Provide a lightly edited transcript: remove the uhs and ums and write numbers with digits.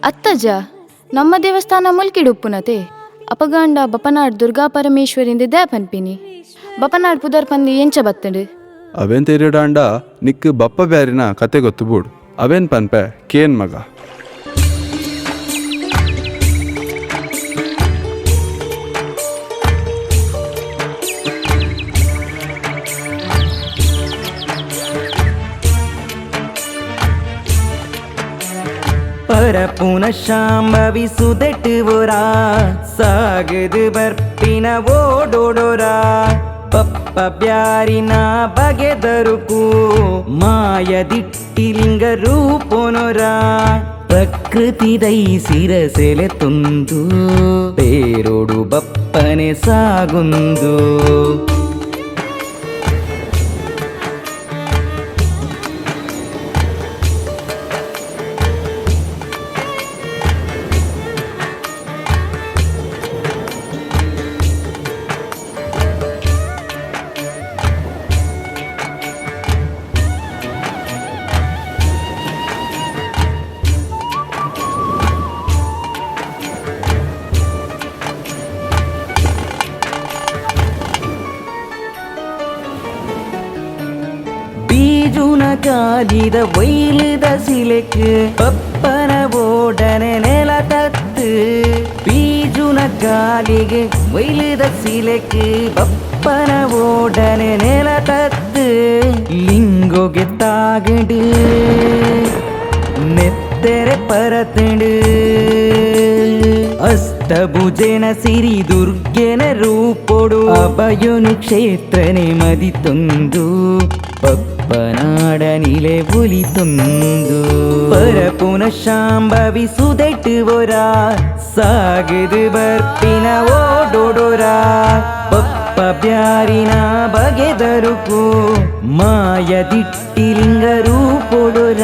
ಅತ್ತಜ ನಮ್ಮ ದೇವಸ್ಥಾನ ಮುಲ್ಕಿಡುಪ್ಪುನತೆ ಅಪಗಾಂಡ ಬಪನಾಡ್ ದುರ್ಗಾ ಪರಮೇಶ್ವರಿಂದ ದೇ ಪನ್ಪಿನಿ ಬಪನಾಡ್ ಪುದರ್ ಪಂದಿ ಎಂಚ ಬತ್ತಂಡು ಅವೇನ್ ತೆರಿಡಾಂಡ ನಿಕ್ ಬಪ್ಪ ಬ್ಯಾರಿನ ಕತೆ ಗೊತ್ತು ಬೂಡು ಅವೇನ್ ಪನ್ಪೆ ಕೇನ್ ಮಗ ಪರಪುನ ಶಾಂಭವಿ ಸುದೆಟ್ಟುವರ ಸಾಗದು ಬರ್ಪಿನ ಓಡೋಡೋರ ಪಪ್ಪ ಬ್ಯಾರಿನ ಬಗೆದರುಕು ಮಾಯದಿಟ್ಟಿಲಿಂಗ ರೂಪೊನೊರ ಪ್ರಕೃತಿ ದೈಸಿರ ಸೆಲೆ ತುಂದು ಬೇರೋಡು ಬಪ್ಪನೆ ಸಾಗುಂದು ಬೀಜುನ ಕಾಲಿದ ವೈಲಿದ ಸಿಲೆಕ್ ಪಪ್ಪನ ಓಡನೆ ನೆಲ ತತ್ತು ಬೀಜುನ ಕಾಲಿಗೆ ವೈಲಿದ ಸಿಲೆಕ್ ಪಪ್ಪನ ಓಡನೆ ನೆಲ ತತ್ತು ಲಿಂಗೊಗೆ ತಾಗಡು ನೆತ್ತೆರೆ ಪರತಂಡು ಅಷ್ಟಭುಜನ ಸಿರಿ ದುರ್ಗೆನ ರೂಪೊಡು ಅಭಯನು ಕ್ಷೇತ್ರನೆ ಮದಿತೊಂದು ಪಪ್ಪನಾಡನಿಲೆ ಒಲಿತೊಂದು ಪರಪುನ ಶಾಂಭವಿ ಸುದೆಟ್ಟುವರ ಸಾಗದು ಬರ್ಪಿನ ಓಡೋಡೋರ ಪಪ್ಪ ಬ್ಯಾರಿನ ಬಗೆದರುಕು ಮಾಯದಿಟ್ಟಿಲಿಂಗ ರೂಪೊಡೊರ